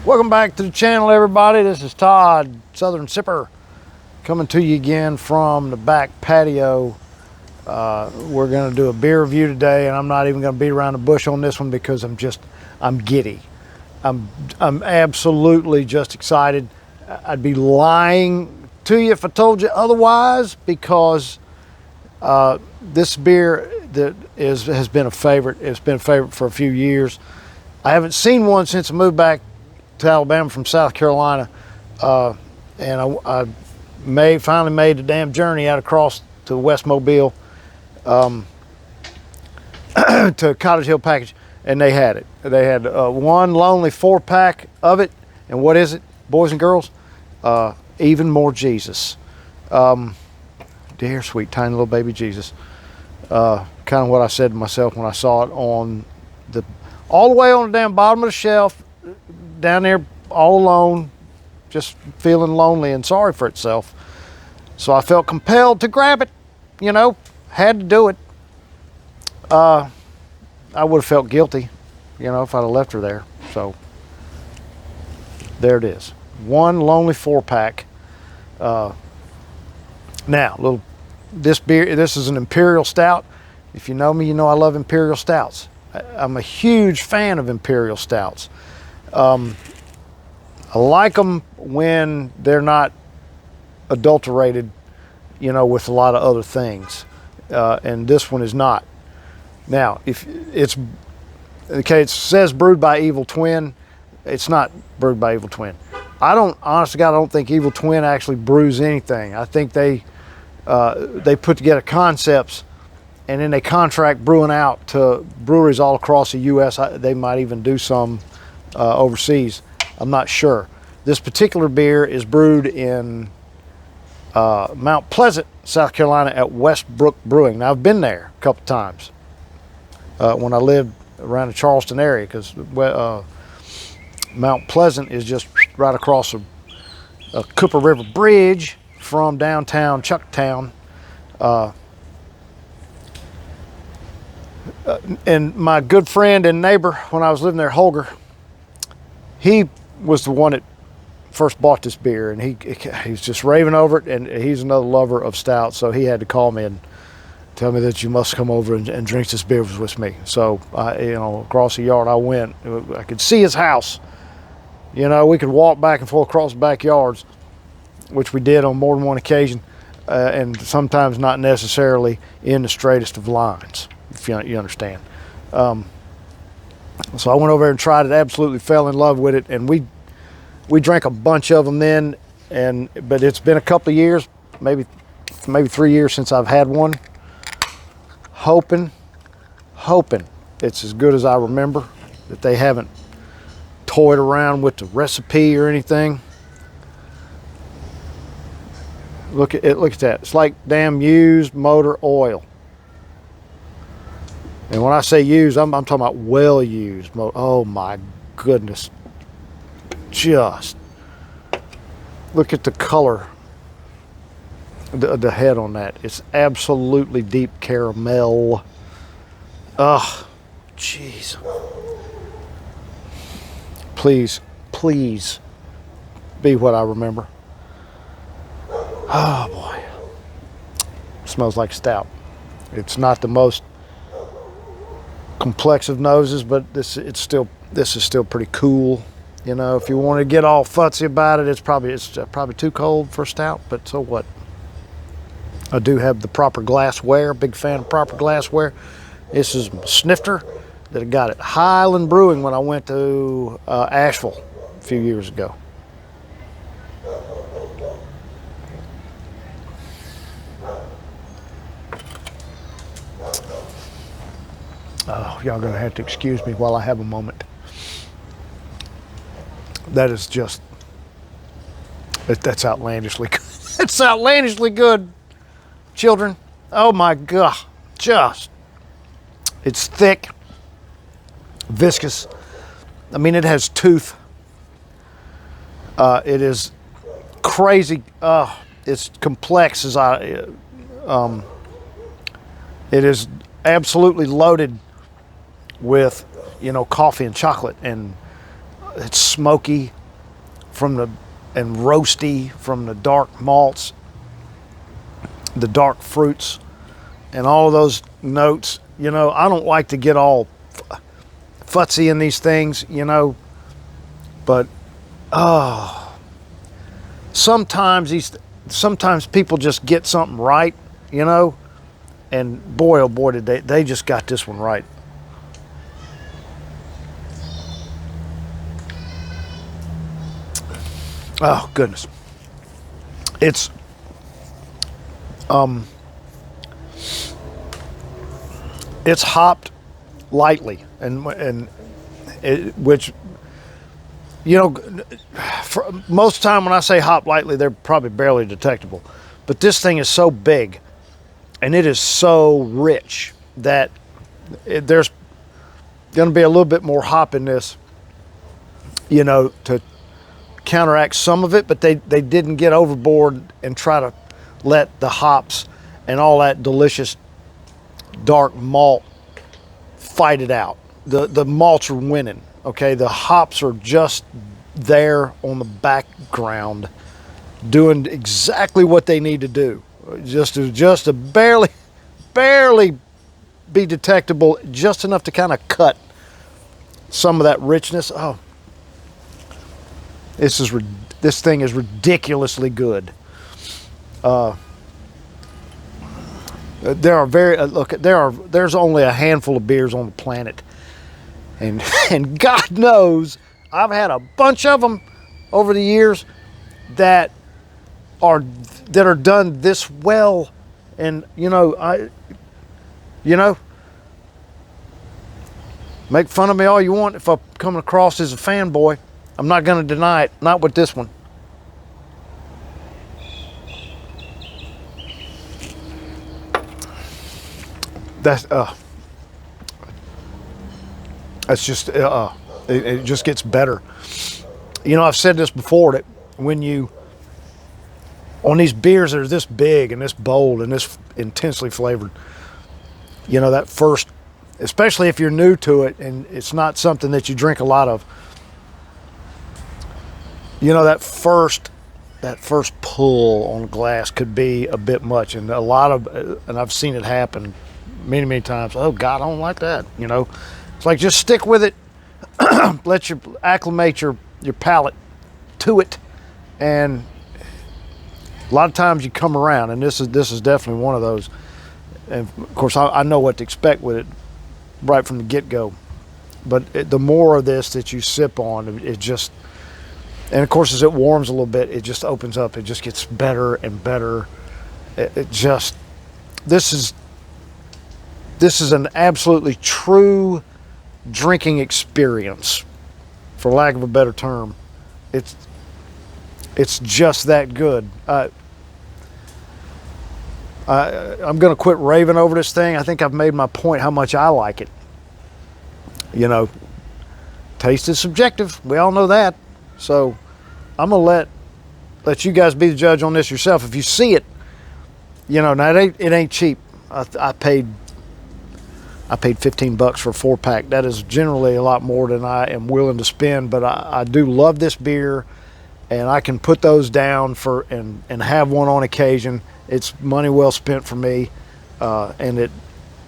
Welcome back to the channel, everybody. This is Todd, Southern Sipper, coming to you again from the back patio. We're going to do a beer review today, and I'm not even going to beat around the bush on this one because I'm giddy. I'm absolutely just excited. I'd be lying to you if I told you otherwise, because this beer has been a favorite. It's been a favorite for a few years. I haven't seen one since I moved back to Alabama from South Carolina, and I finally made the damn journey out across to West Mobile to Cottage Hill Package, and they had it. They had one lonely 4-pack of it, and what is it, boys and girls? Even more Jesus. Dear sweet tiny little baby Jesus. Kind of what I said to myself when I saw it all the way on the damn bottom of the shelf, down there all alone, just feeling lonely and sorry for itself. So I felt compelled to grab it, had to do it. I would have felt guilty, if I'd have left her there. So there it is. One lonely 4-pack. Now, this is an Imperial Stout. If you know me, you know I love Imperial Stouts. I'm a huge fan of Imperial Stouts. I like them when they're not adulterated, with a lot of other things. And this one is not. Now, if it says brewed by Evil Twin. It's not brewed by Evil Twin. Honest to God, I don't think Evil Twin actually brews anything. I think they put together concepts, and then they contract brewing out to breweries all across the U.S. They might even do some overseas. I'm not sure. This particular beer is brewed in Mount Pleasant, South Carolina at Westbrook Brewing. Now, I've been there a couple times when I lived around the Charleston area, because Mount Pleasant is just right across a Cooper River Bridge from downtown Chucktown. And my good friend and neighbor when I was living there, Holger, he was the one that first bought this beer, and he was just raving over it, and he's another lover of stout, so he had to call me and tell me that you must come over and drink this beer with me. So across the yard I went. I could see his house. We could walk back and forth across the backyards, which we did on more than one occasion, and sometimes not necessarily in the straightest of lines, if you understand. So I went over there and tried it, absolutely fell in love with it, and we drank a bunch of them then, but it's been a couple of years, maybe 3 years since I've had one. Hoping it's as good as I remember, that they haven't toyed around with the recipe or anything. Look at that. It's like damn used motor oil. And when I say used, I'm talking about well used. Oh my goodness. Just look at the color, the head on that. It's absolutely deep caramel. Ugh, jeez. Please be what I remember. Oh boy, smells like stout. It's not the most complex of noses, but this is still pretty cool. If you want to get all futzy about it, it's probably too cold for a stout, but so what? I do have the proper glassware. Big fan of proper glassware. This is snifter that I got at Highland Brewing when I went to Asheville a few years ago. Oh, y'all gonna have to excuse me while I have a moment. That is that's outlandishly good. It's outlandishly good, children. Oh my God, it's thick, viscous. I mean, it has tooth. It is crazy. It's complex it is absolutely loaded with, coffee and chocolate and it's smoky and roasty from the dark malts, the dark fruits, and all of those notes. You know, I don't like to get all futzy in these things, you know, but sometimes people just get something right, you know, and boy, oh boy, did they just got this one right. Oh goodness, it's hopped lightly, which, you know, for most of the time when I say hop lightly, they're probably barely detectable, but this thing is so big and it is so rich that there's going to be a little bit more hop in this, you know, to counteract some of it, but they didn't get overboard and try to let the hops and all that delicious dark malt fight it out. The malts are winning, okay? The hops are just there on the background doing exactly what they need to do. Just to barely be detectable, just enough to kind of cut some of that richness. Oh, this thing is ridiculously good. There's only a handful of beers on the planet, and God knows I've had a bunch of them over the years that are done this well, and you know, make fun of me all you want if I'm coming across as a fanboy. I'm not going to deny it. Not with this one. That's just it just gets better. You know, I've said this before, that when you on these beers that are this big and this bold and this intensely flavored, you know, that first, especially if you're new to it and it's not something that you drink a lot of, you know, that first pull on glass could be a bit much, and and I've seen it happen many times. Oh God, I don't like that. You know, it's like, just stick with it, let you acclimate your palate to it, and a lot of times you come around. And this is definitely one of those. And of course, I know what to expect with it right from the get-go. But the more of this that you sip on, it just, and of course, as it warms a little bit, it just opens up. It just gets better and better. This is an absolutely true drinking experience, for lack of a better term. It's just that good. I'm going to quit raving over this thing. I think I've made my point how much I like it. You know, taste is subjective. We all know that. So I'm going to let you guys be the judge on this yourself. If you see it, you know, now it ain't cheap. I paid $15 for a 4-pack. That is generally a lot more than I am willing to spend, but I do love this beer, and I can put those down and have one on occasion. It's money well spent for me, and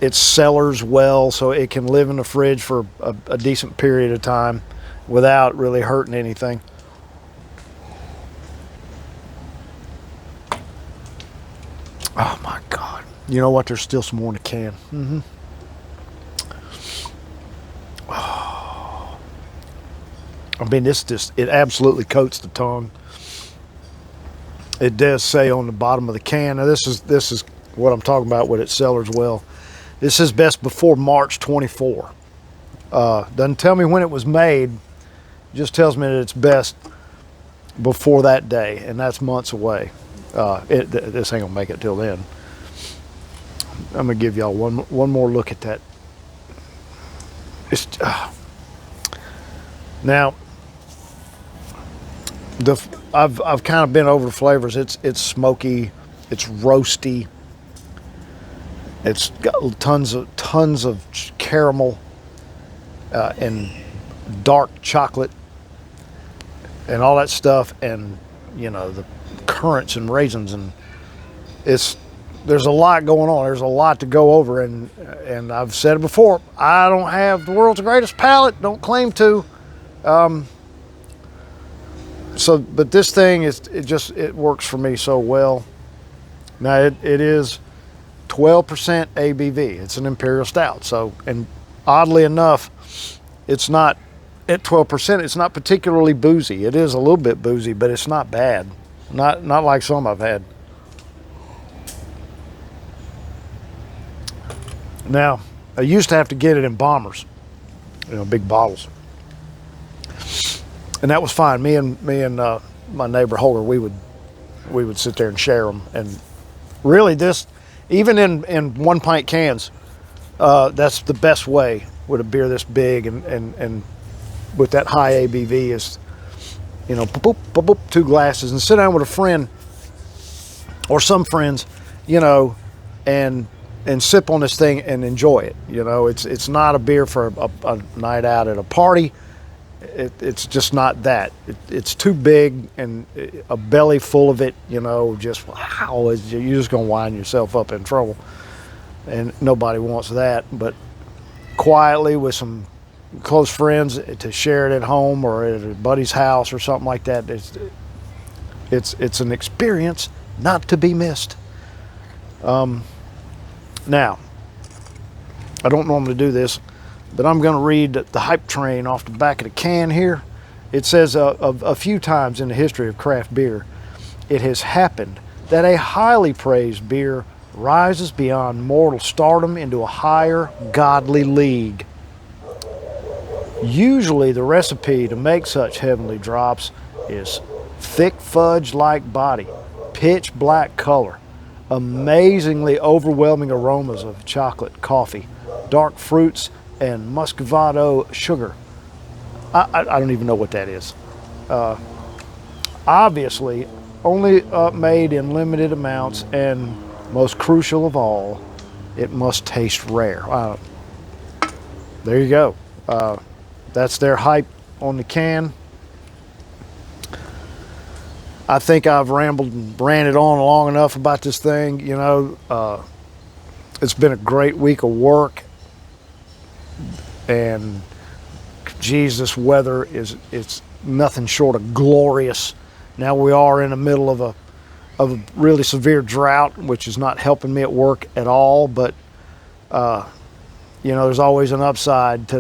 it cellars well, so it can live in the fridge for a decent period of time without really hurting anything. Oh my God. You know what? There's still some more in the can. Mm-hmm. Oh. I mean, it absolutely coats the tongue. It does say on the bottom of the can. Now this is what I'm talking about with it cellars well. This is best before March 24. Doesn't tell me when it was made. Just tells me that it's best before that day, and that's months away. This ain't gonna make it till then. I'm gonna give y'all one more look at that. Now, I've kind of been over the flavors. It's smoky, it's roasty, it's got tons of caramel and dark chocolate. and all that stuff, and the currants and raisins, and there's a lot going on. There's a lot to go over, and I've said it before. I don't have the world's greatest palate. Don't claim to. But this thing it works for me so well. Now it is 12% ABV. It's an Imperial Stout. So, and oddly enough, it's not at 12%. It's not particularly boozy. It is a little bit boozy, but it's not bad. Not like some I've had. Now, I used to have to get it in bombers, big bottles, and that was fine. Me and my neighbor Holger, we would sit there and share them. And really, this, even in 1 pint cans, that's the best way with a beer this big and with that high ABV is, boop, boop, boop, boop, 2 glasses, and sit down with a friend or some friends, and sip on this thing and enjoy it. It's not a beer for a night out at a party. It's just not that. It's too big, and a belly full of it, just wow, you're just gonna wind yourself up in trouble, and nobody wants that. But quietly with some close friends to share it at home or at a buddy's house or something like that, it's an experience not to be missed. Now, I don't normally do this, but I'm going to read the hype train off the back of the can here. It says a few times in the history of craft beer, it has happened that a highly praised beer rises beyond mortal stardom into a higher godly league. Usually the recipe to make such heavenly drops is thick fudge-like body, pitch black color, amazingly overwhelming aromas of chocolate, coffee, dark fruits, and muscovado sugar. I don't even know what that is. Obviously, only made in limited amounts, and most crucial of all, it must taste rare. There you go. That's their hype on the can. I think I've rambled and ranted on long enough about this thing. It's been a great week of work, and geez, this weather it's nothing short of glorious. Now we are in the middle of a really severe drought, which is not helping me at work at all. But there's always an upside to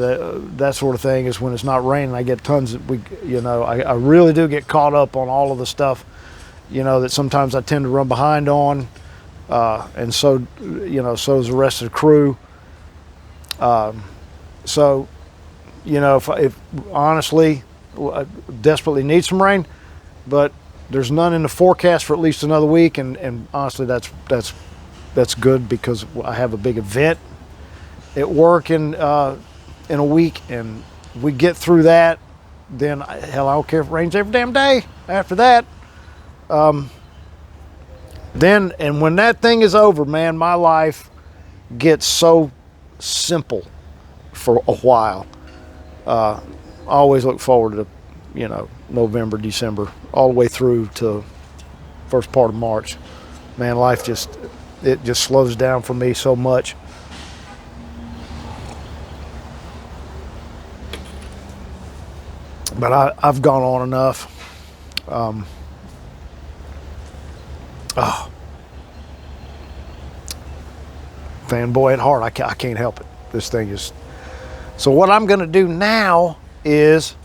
that sort of thing. Is when it's not raining, I get tons of I really do get caught up on all of the stuff, that sometimes I tend to run behind on, and so so does the rest of the crew. If honestly, I desperately need some rain, but there's none in the forecast for at least another week, and honestly, that's good, because I have a big event at work in a week, and if we get through that, then hell, I don't care if it rains every damn day after that. Then, and when that thing is over, man, my life gets so simple for a while. I always look forward to, November, December, all the way through to first part of March. Man, life just slows down for me so much. But I've gone on enough. Fanboy at heart. I can't help it. This thing is. So what I'm going to do now is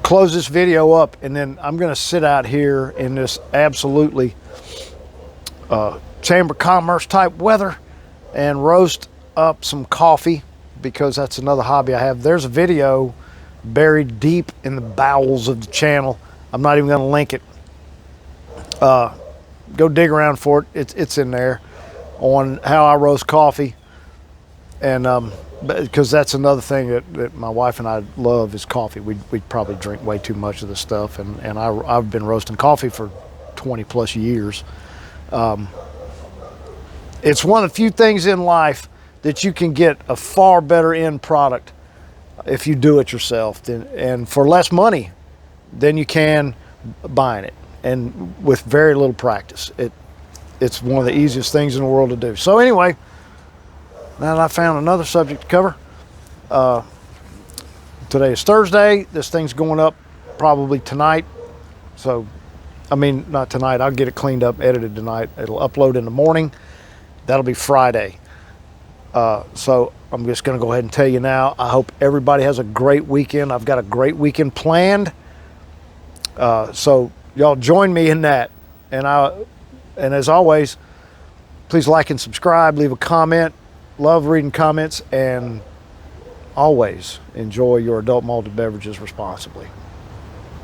close this video up, and then I'm going to sit out here in this absolutely Chamber of Commerce type weather and roast up some coffee, because that's another hobby I have. There's a video buried deep in the bowels of the channel. I'm not even going to link it. Go dig around for it. It's in there, on how I roast coffee. And because that's another thing that my wife and I love is coffee. We probably drink way too much of this stuff, and I've been roasting coffee for 20 plus years. It's one of the few things in life that you can get a far better end product if you do it yourself, and for less money than you can buying it, and with very little practice. It's one of the easiest things in the world to do. So anyway, now that I found another subject to cover, today is Thursday. This thing's going up probably tonight. So, I mean, not tonight. I'll get it cleaned up, edited tonight. It'll upload in the morning. That'll be Friday. So I'm just going to go ahead and tell you now, I hope everybody has a great weekend. I've got a great weekend planned. So y'all join me in that. And as always, please like and subscribe, leave a comment. Love reading comments, and always enjoy your adult malted beverages responsibly.